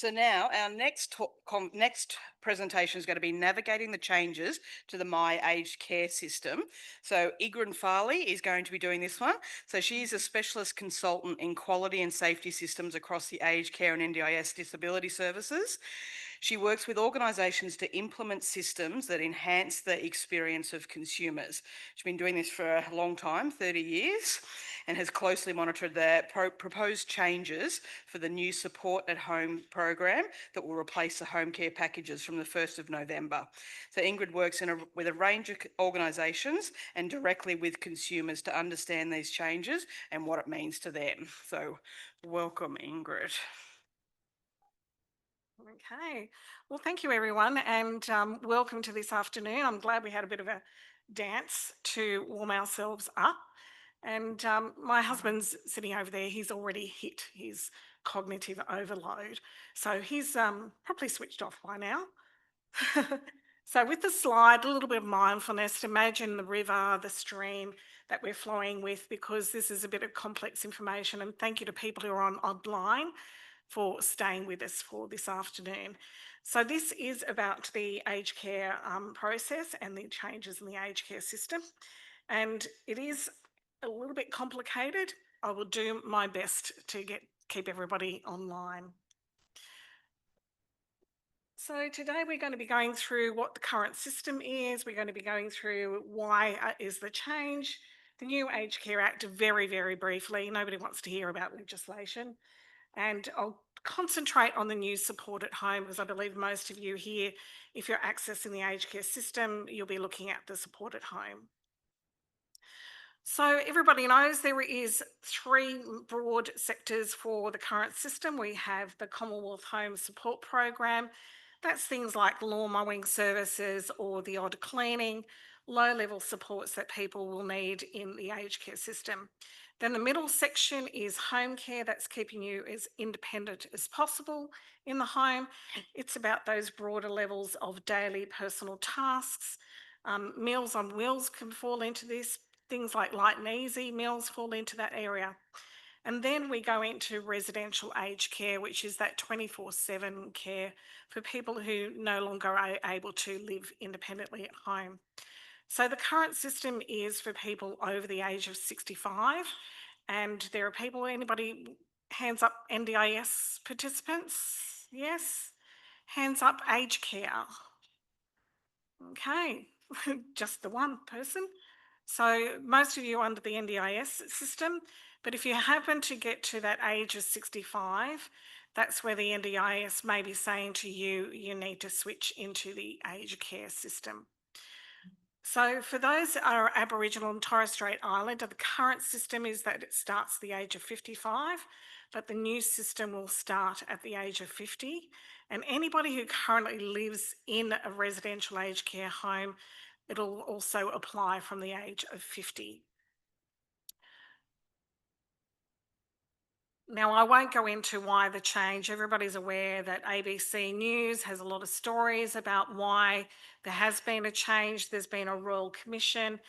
So now our next presentation is going to be navigating the changes to the My Aged Care system. So Ingrid Fairlie is going to be doing this one. So she is a specialist consultant in quality and safety systems across the aged care and NDIS disability services. She works with organisations to implement systems that enhance the experience of consumers. She's been doing this for a long time, 30 years, and has closely monitored the proposed changes for the new support at home program that will replace the home care packages from the 1st of November. So Ingrid works with a range of organisations and directly with consumers to understand these changes and what it means to them. So welcome, Ingrid. Okay, well, thank you everyone, and welcome to this afternoon. I'm glad we had a bit of a dance to warm ourselves up. And my husband's sitting over there. He's already hit his cognitive overload, so he's probably switched off by now. So with the slide, a little bit of mindfulness. Imagine the river, the stream that we're flowing with, because this is a bit of complex information. And thank you to people who are online for staying with us for this afternoon. So this is about the aged care process and the changes in the aged care system. And it is a little bit complicated. I will do my best to keep everybody online. So today we're going to be going through what the current system is. We're going to be going through why is the change, the new Aged Care Act very, very briefly. Nobody wants to hear about legislation. And I'll concentrate on the new support at home, because I believe most of you here, if you're accessing the aged care system, you'll be looking at the support at home. So everybody knows there is 3 broad sectors for the current system. We have the Commonwealth Home Support Program. That's things like lawn mowing services or the odd cleaning, low-level supports that people will need in the aged care system. Then the middle section is home care. That's keeping you as independent as possible in the home. It's about those broader levels of daily personal tasks. Meals on Wheels can fall into this. Things like light and easy meals fall into that area. And then we go into residential aged care, which is that 24/7 care for people who no longer are able to live independently at home. So the current system is for people over the age of 65, and there are people, anybody, hands up, NDIS participants? Yes? Hands up, aged care. Okay, just the one person. So most of you are under the NDIS system, but if you happen to get to that age of 65, that's where the NDIS may be saying to you, you need to switch into the aged care system. So for those that are Aboriginal and Torres Strait Islander, the current system is that it starts at the age of 55, but the new system will start at the age of 50. And anybody who currently lives in a residential aged care home, it'll also apply from the age of 50. Now, I won't go into why the change. Everybody's aware that ABC News has a lot of stories about why there has been a change. There's been a Royal Commission.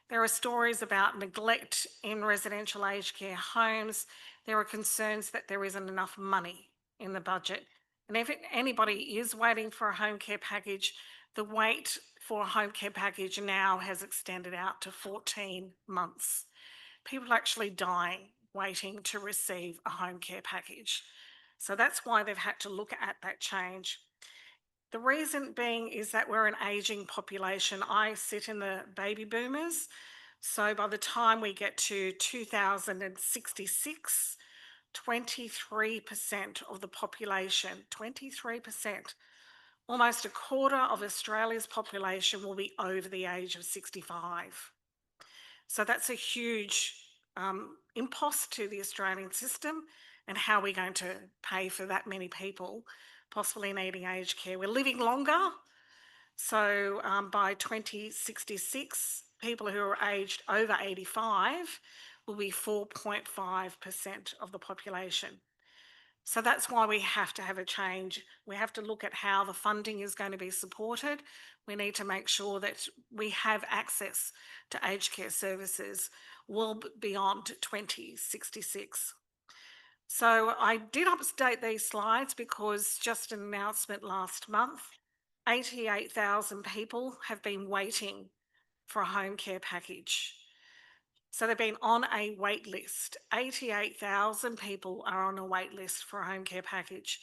There are stories about neglect in residential aged care homes. There are concerns that there isn't enough money in the budget. And if anybody is waiting for a home care package, the wait for a home care package now has extended out to 14 months. People are actually dying waiting to receive a home care package. So that's why they've had to look at that change. The reason being is that we're an ageing population. I sit in the baby boomers. So by the time we get to 2066, 23% of the population, 23%, almost a quarter of Australia's population will be over the age of 65. So that's a huge impost to the Australian system, and how we're going to pay for that many people possibly needing aged care. We're living longer, so by 2066, people who are aged over 85 will be 4.5% of the population. So that's why we have to have a change. We have to look at how the funding is going to be supported. We need to make sure that we have access to aged care services well beyond 2066. So I did update these slides because just an announcement last month, 88,000 people have been waiting for a home care package. So they've been on a wait list. 88,000 people are on a wait list for a home care package.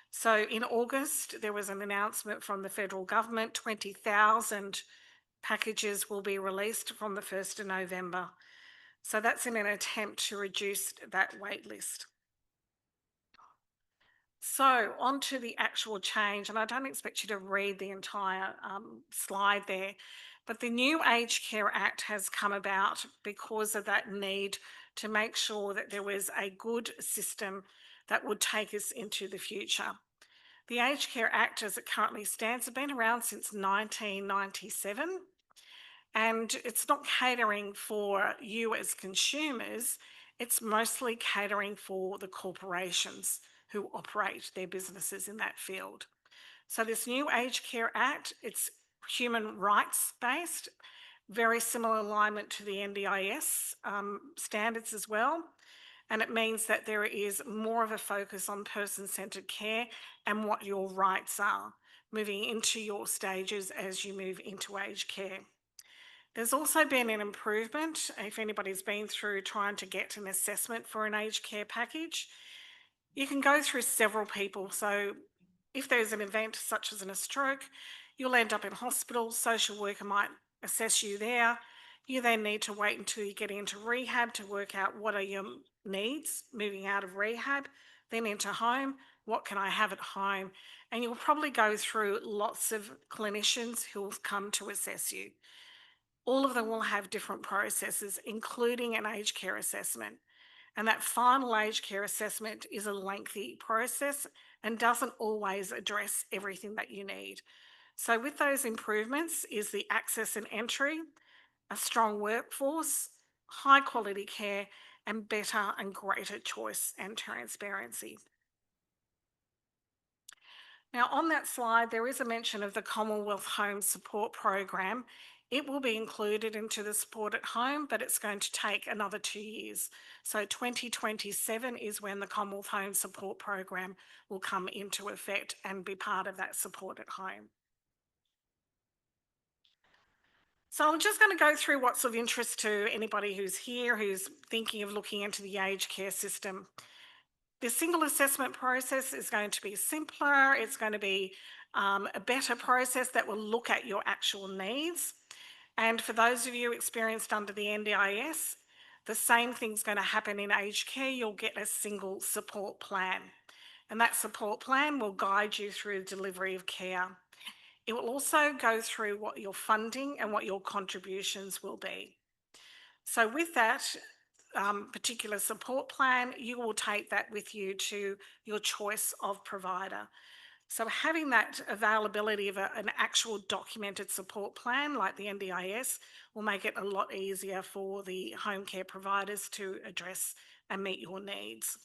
So in August, there was an announcement from the federal government, 20,000 packages will be released from the 1st of November. So that's in an attempt to reduce that wait list. So on to the actual change, and I don't expect you to read the entire slide there, but the new Aged Care Act has come about because of that need to make sure that there was a good system that would take us into the future. The Aged Care Act, as it currently stands, has been around since 1997, and it's not catering for you as consumers, it's mostly catering for the corporations who operate their businesses in that field. So this new Aged Care Act, it's human rights based, very similar alignment to the NDIS standards as well. And it means that there is more of a focus on person-centred care and what your rights are, moving into your stages as you move into aged care. There's also been an improvement. If anybody's been through trying to get an assessment for an aged care package, you can go through several people. So if there's an event such as a stroke, you'll end up in hospital. Social worker might assess you there. You then need to wait until you get into rehab to work out what are your needs moving out of rehab, then into home. What can I have at home? And you'll probably go through lots of clinicians who will come to assess you. All of them will have different processes, including an aged care assessment. And that final aged care assessment is a lengthy process and doesn't always address everything that you need. So with those improvements is the access and entry, a strong workforce, high quality care, and better and greater choice and transparency. Now, on that slide, there is a mention of the Commonwealth Home Support Program. It will be included into the support at home, but it's going to take another 2 years. So 2027 is when the Commonwealth Home Support Program will come into effect and be part of that support at home. So I'm just going to go through what's of interest to anybody who's here, who's thinking of looking into the aged care system. The single assessment process is going to be simpler. It's going to be a better process that will look at your actual needs. And for those of you experienced under the NDIS, the same thing's going to happen in aged care. You'll get a single support plan. And that support plan will guide you through the delivery of care. It will also go through what your funding and what your contributions will be. So with that particular support plan, you will take that with you to your choice of provider. So having that availability of an actual documented support plan like the NDIS will make it a lot easier for the home care providers to address and meet your needs.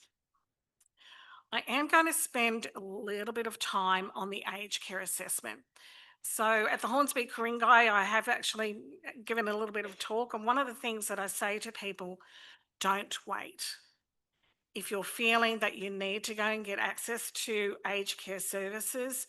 I am going to spend a little bit of time on the aged care assessment. So at the Hornsby Ku-ring-gai, I have actually given a little bit of talk, and one of the things that I say to people, don't wait. If you're feeling that you need to go and get access to aged care services,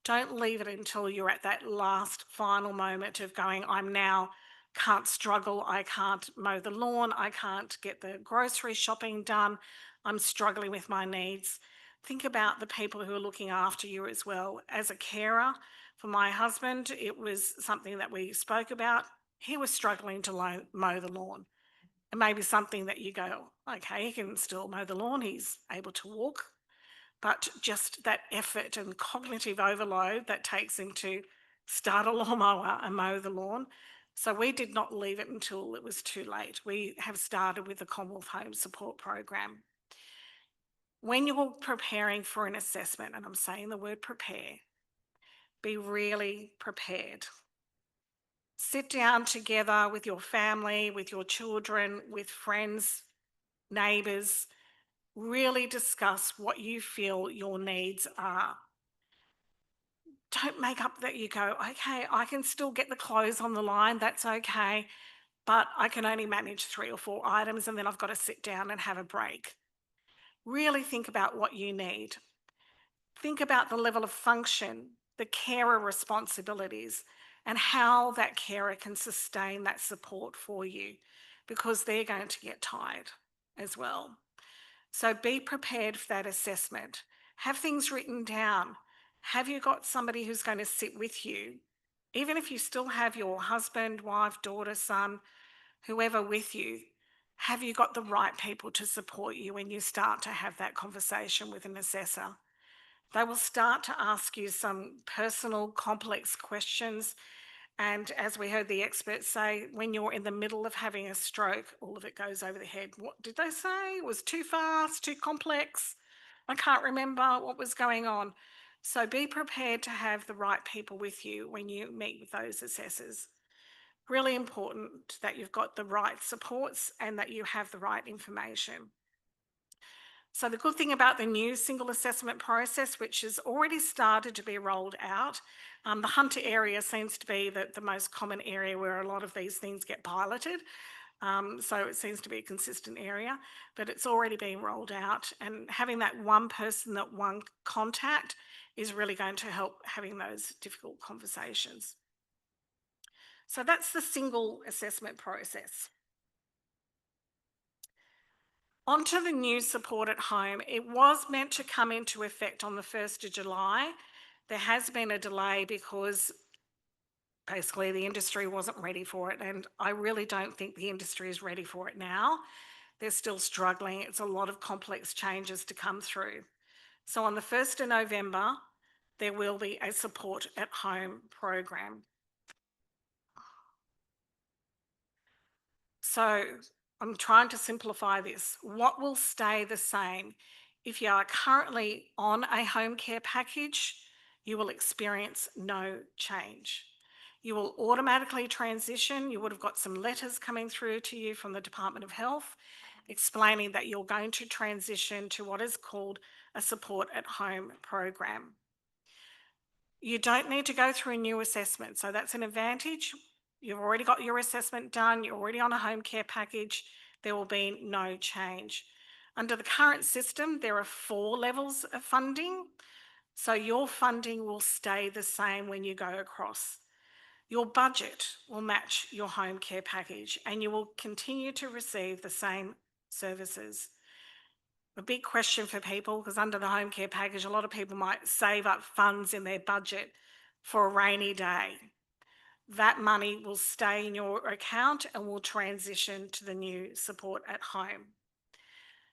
don't leave it until you're at that last final moment of going, I'm now can't struggle, I can't mow the lawn, I can't get the grocery shopping done, I'm struggling with my needs. Think about the people who are looking after you as well. As a carer, for my husband, it was something that we spoke about. He was struggling to mow the lawn. It may be something that you go, okay, he can still mow the lawn, he's able to walk, but just that effort and cognitive overload that takes him to start a lawnmower and mow the lawn. So we did not leave it until it was too late. We have started with the Commonwealth Home Support Program. When you're preparing for an assessment, and I'm saying the word prepare, be really prepared. Sit down together with your family, with your children, with friends, neighbours, really discuss what you feel your needs are. Don't make up that you go, okay, I can still get the clothes on the line, that's okay, but I can only manage 3 or 4 items and then I've got to sit down and have a break. Really think about what you need. Think about the level of function, the carer responsibilities, and how that carer can sustain that support for you, because they're going to get tired as well. So be prepared for that assessment. Have things written down. Have you got somebody who's going to sit with you? Even if you still have your husband, wife, daughter, son, whoever with you, have you got the right people to support you when you start to have that conversation with an assessor? They will start to ask you some personal, complex questions. And as we heard the experts say, when you're in the middle of having a stroke, all of it goes over the head. What did they say? It was too fast, too complex. I can't remember what was going on. So be prepared to have the right people with you when you meet with those assessors. Really important that you've got the right supports and that you have the right information. So the good thing about the new single assessment process, which has already started to be rolled out, the Hunter area seems to be the most common area where a lot of these things get piloted. So it seems to be a consistent area, but it's already been rolled out. And having that one person, that one contact is really going to help having those difficult conversations. So that's the single assessment process. Onto the new support at home. It was meant to come into effect on the 1st of July. There has been a delay because basically the industry wasn't ready for it, and I really don't think the industry is ready for it now. They're still struggling. It's a lot of complex changes to come through. So on the 1st of November, there will be a support at home program. So I'm trying to simplify this. What will stay the same? If you are currently on a home care package, you will experience no change. You will automatically transition. You would have got some letters coming through to you from the Department of Health explaining that you're going to transition to what is called a support at home program. You don't need to go through a new assessment, so that's an advantage. You've already got your assessment done, you're already on a home care package, there will be no change. Under the current system, there are 4 levels of funding, so your funding will stay the same when you go across. Your budget will match your home care package, and you will continue to receive the same services. A big question for people, because under the home care package, a lot of people might save up funds in their budget for a rainy day. That money will stay in your account and will transition to the new support at home.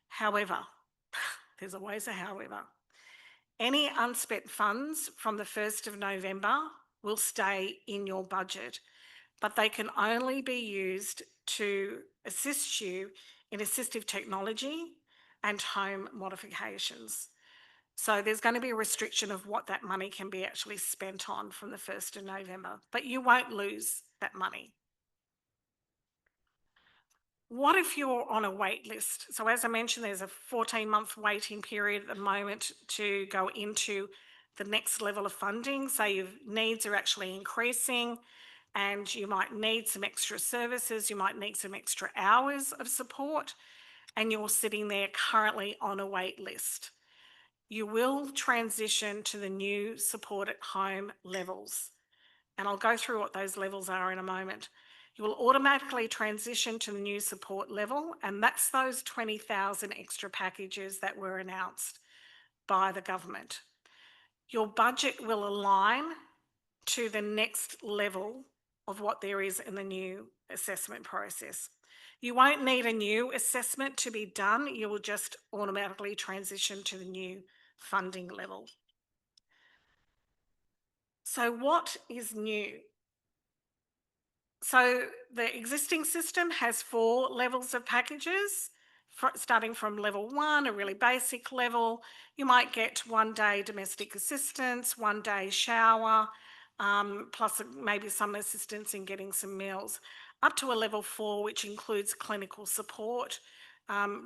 However, there's always a however. Any unspent funds from the 1st of November will stay in your budget, but they can only be used to assist you in assistive technology and home modifications. So there's going to be a restriction of what that money can be actually spent on from the 1st of November, but you won't lose that money. What if you're on a wait list? So as I mentioned, there's a 14-month waiting period at the moment to go into the next level of funding. So your needs are actually increasing and you might need some extra services, you might need some extra hours of support, and you're sitting there currently on a wait list. You will transition to the new support at home levels. And I'll go through what those levels are in a moment. You will automatically transition to the new support level, and that's those 20,000 extra packages that were announced by the government. Your budget will align to the next level of what there is in the new assessment process. You won't need a new assessment to be done, you will just automatically transition to the new funding level. So what is new? So the existing system has 4 levels of packages, starting from level 1, a really basic level. You might get 1 day domestic assistance, 1 day shower, plus maybe some assistance in getting some meals, up to a level 4, which includes clinical support,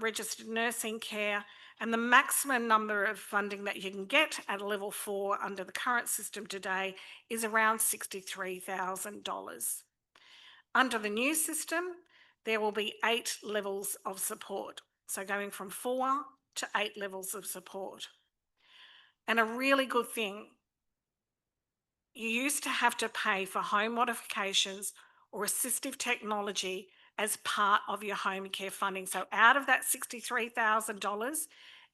registered nursing care, and the maximum number of funding that you can get at a level 4 under the current system today is around $63,000. Under the new system, there will be 8 levels of support. So going from 4 to 8 levels of support. And a really good thing, you used to have to pay for home modifications or assistive technology as part of your home care funding. So out of that $63,000,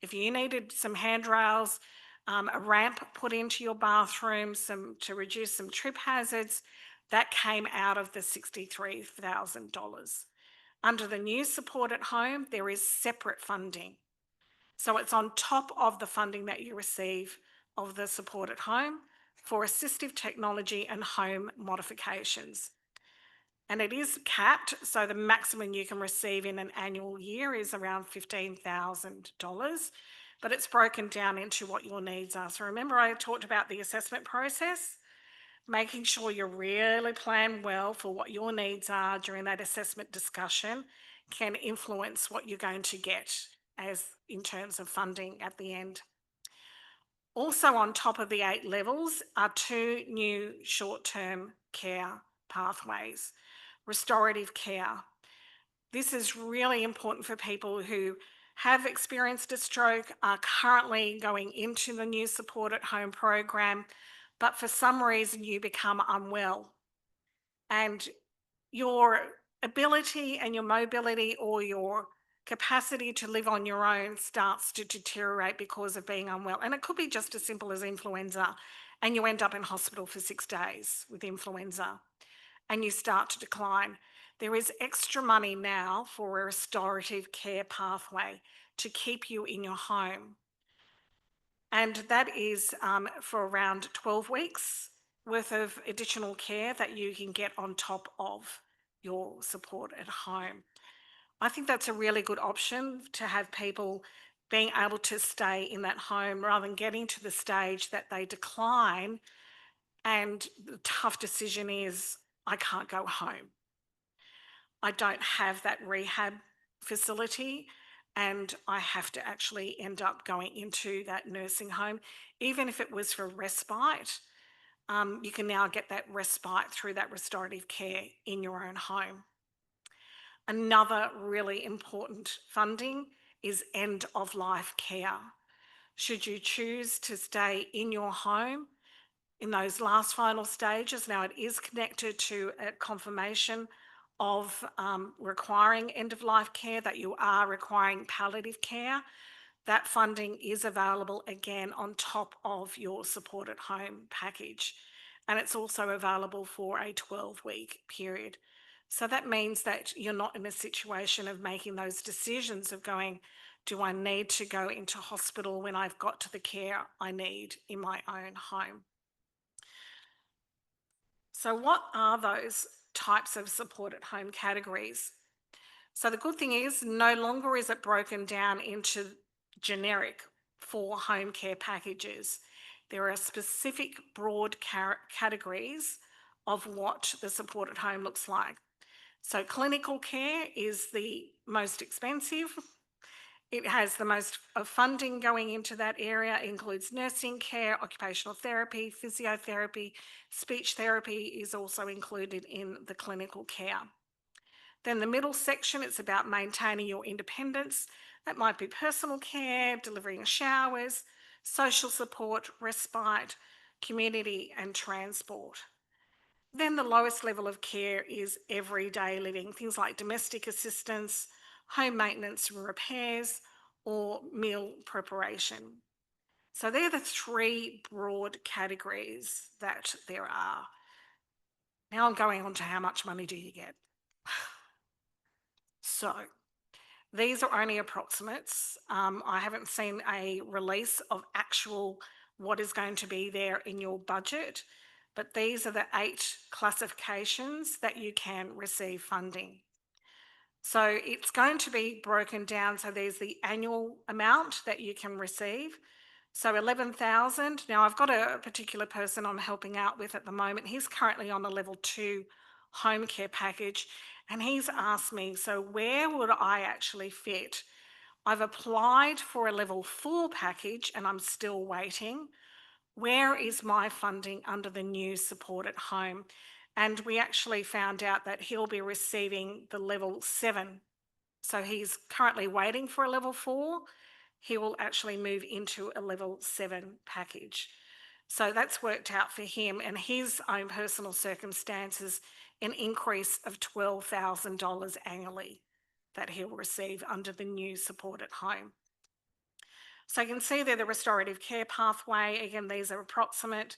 if you needed some handrails, a ramp put into your bathroom, to reduce some trip hazards, that came out of the $63,000. Under the new support at home, there is separate funding. So it's on top of the funding that you receive of the support at home for assistive technology and home modifications. And it is capped, so the maximum you can receive in an annual year is around $15,000, but it's broken down into what your needs are. So remember, I talked about the assessment process, making sure you really plan well for what your needs are during that assessment discussion can influence what you're going to get as in terms of funding at the end. Also on top of the 8 levels are 2 new short-term care pathways. Restorative care. This is really important for people who have experienced a stroke, are currently going into the new support at home program, but for some reason you become unwell and your ability and your mobility or your capacity to live on your own starts to deteriorate because of being unwell. And it could be just as simple as influenza, and you end up in hospital for 6 days with influenza and you start to decline. There is extra money now for a restorative care pathway to keep you in your home. And that is for around 12 weeks worth of additional care that you can get on top of your support at home. I think that's a really good option to have people being able to stay in that home rather than getting to the stage that they decline and the tough decision is, I can't go home. I don't have that rehab facility and I have to actually end up going into that nursing home. Even if it was for respite, you can now get that respite through that restorative care in your own home. Another really important funding is end of life care. Should you choose to stay in your home in those last final stages, now it is connected to a confirmation of requiring end of life care, that you are requiring palliative care. That funding is available again on top of your support at home package. And it's also available for a 12-week period. So that means that you're not in a situation of making those decisions of going, do I need to go into hospital when I've got to the care I need in my own home? So what are those types of support at home categories? So the good thing is no longer is it broken down into generic for home care packages. There are specific broad categories of what the support at home looks like. So clinical care is the most expensive. It has the most of funding going into that area. It includes nursing care, occupational therapy, physiotherapy, speech therapy is also included in the clinical care. Then the middle section, it's about maintaining your independence. That might be personal care, delivering showers, social support, respite, community and transport. Then the lowest level of care is everyday living, things like domestic assistance, home maintenance and repairs, or meal preparation. So they're the 3 broad categories that there are. Now I'm going on to how much money do you get? So these are only approximates. I haven't seen a release of actual what is going to be there in your budget, but these are the 8 classifications that you can receive funding. So it's going to be broken down. So there's the annual amount that you can receive. So 11,000. Now I've got a particular person I'm helping out with at the moment. He's currently on a level 2 home care package and he's asked me, so where would I actually fit? I've applied for a level 4 package and I'm still waiting. Where is my funding under the new support at home? And we actually found out that he'll be receiving the level 7. So he's currently waiting for a level 4 he will actually move into a level 7 package. So that's worked out for him and his own personal circumstances, an increase of $12,000 annually that he'll receive under the new support at home. So you can see there the restorative care pathway. Again, these are approximate.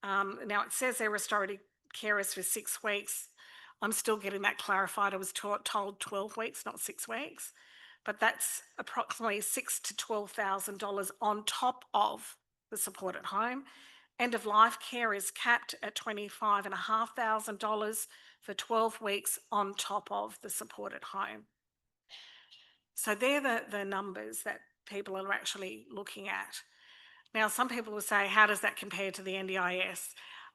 Now it says their restorative care is for 6 weeks. I'm still getting that clarified. I was told 12 weeks, not 6 weeks. But that's approximately $6,000 to $12,000 on top of the support at home. End of life care is capped at $25,500 for 12 weeks on top of the support at home. So they're the numbers that people are actually looking at. Now, some people will say, how does that compare to the NDIS?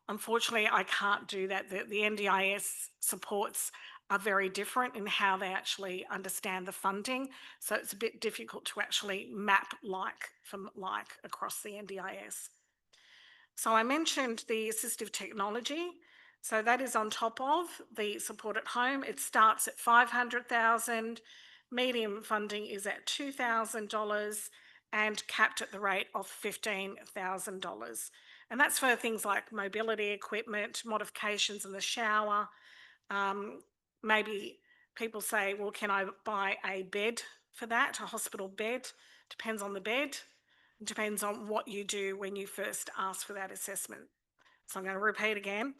Unfortunately, I can't do that. The NDIS supports are very different in how they actually understand the funding. So it's a bit difficult to actually map like from like across the NDIS. So I mentioned the assistive technology. So that is on top of the support at home. It starts at $500,000. Medium funding is at $2,000 and capped at the rate of $15,000. And that's for things like mobility equipment, modifications in the shower. Maybe people say, well, can I buy a bed for that, a hospital bed? Depends on the bed. It depends on what you do when you first ask for that assessment. So I'm going to repeat again.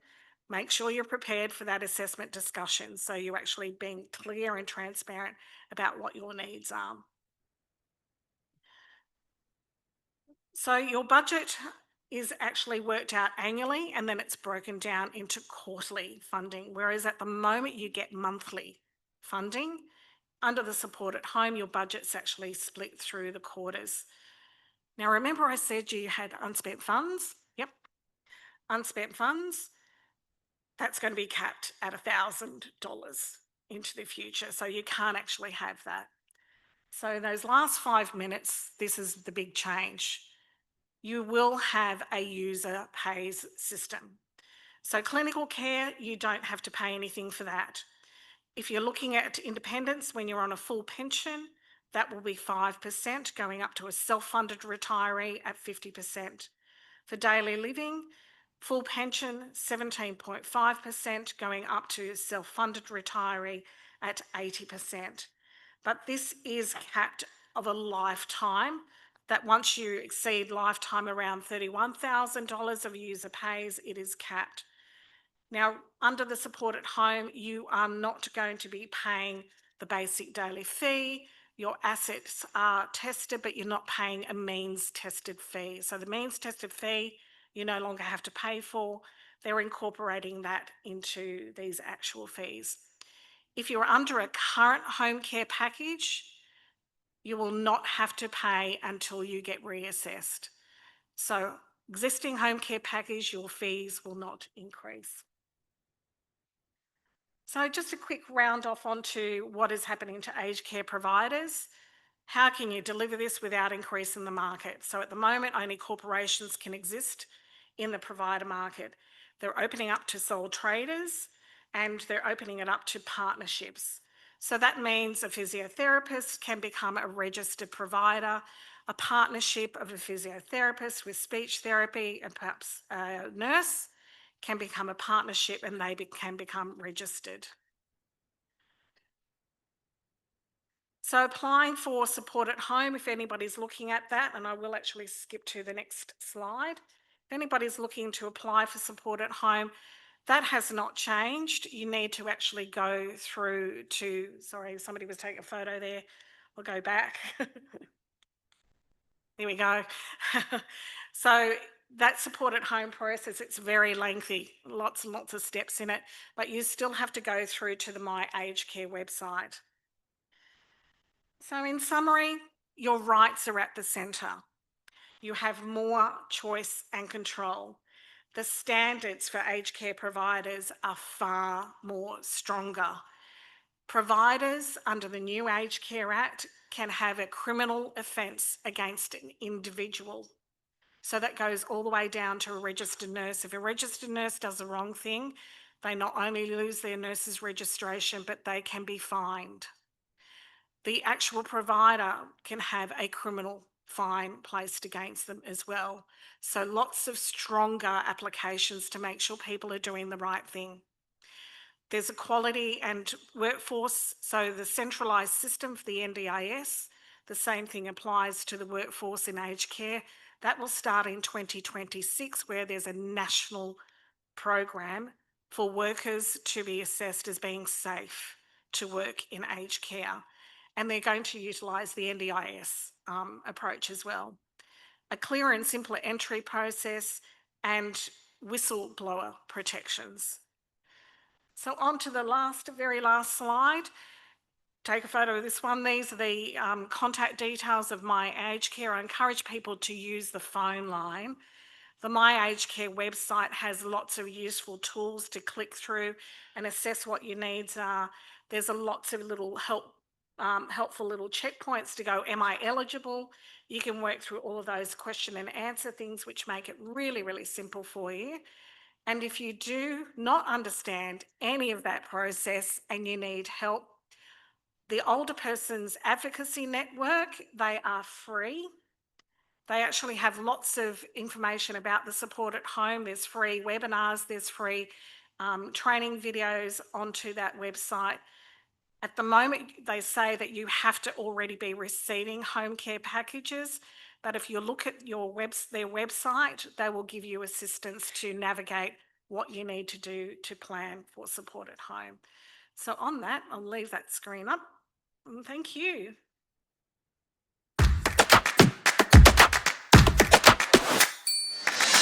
Make sure you're prepared for that assessment discussion so you're actually being clear and transparent about what your needs are. So your budget is actually worked out annually and then it's broken down into quarterly funding, whereas at the moment you get monthly funding. Under the support at home, your budget's actually split through the quarters. Now, remember I said you had unspent funds? Yep. Unspent funds, that's going to be capped at $1,000 into the future. So you can't actually have that. So those last 5 minutes, this is the big change. You will have a user pays system. So clinical care, you don't have to pay anything for that. If you're looking at independence when you're on a full pension, that will be 5% going up to a self-funded retiree at 50%. For daily living, full pension 17.5% going up to self-funded retiree at 80%. But this is capped of a lifetime, that once you exceed lifetime around $31,000 of user pays, it is capped. Now, under the support at home, you are not going to be paying the basic daily fee. Your assets are tested, but you're not paying a means tested fee. So the means tested fee, you no longer have to pay for. They're incorporating that into these actual fees. If you're under a current home care package, you will not have to pay until you get reassessed. So existing home care package, your fees will not increase. So just a quick round off onto what is happening to aged care providers. How can you deliver this without increasing the market? So at the moment, only corporations can exist in the provider market. They're opening up to sole traders and they're opening it up to partnerships. So that means a physiotherapist can become a registered provider, a partnership of a physiotherapist with speech therapy and perhaps a nurse can become a partnership and they can become registered. So applying for support at home, if anybody's looking at that, and I will actually skip to the next slide. If anybody's looking to apply for support at home, that has not changed. You need to actually go through to, sorry, somebody was taking a photo there. I'll go back. There we go. So that support at home process, it's very lengthy, lots and lots of steps in it, but you still have to go through to the My Aged Care website. So in summary, your rights are at the centre. You have more choice and control. The standards for aged care providers are far more stronger. Providers under the new Aged Care Act can have a criminal offence against an individual. So that goes all the way down to a registered nurse. If a registered nurse does the wrong thing, they not only lose their nurse's registration, but they can be fined. the actual provider can have a criminal fine placed against them as well. So lots of stronger applications to make sure people are doing the right thing. There's equality and workforce, so the centralised system for the NDIS, the same thing applies to the workforce in aged care. That will start in 2026, where there's a national program for workers to be assessed as being safe to work in aged care. And they're going to utilise the NDIS approach as well. A clearer and simpler entry process and whistleblower protections. So on to the very last slide. Take a photo of this one. These are the contact details of My Aged Care. I encourage people to use the phone line. The My Aged Care website has lots of useful tools to click through and assess what your needs are. There's lots of little helpful little checkpoints to go, am I eligible? You can work through all of those question and answer things, which make it really, really simple for you. And if you do not understand any of that process and you need help, the Older Persons Advocacy Network, they are free. They actually have lots of information about the support at home. There's free webinars, there's free training videos onto that website. At the moment, they say that you have to already be receiving home care packages, but if you look at their website, they will give you assistance to navigate what you need to do to plan for support at home. So on that, I'll leave that screen up, and thank you.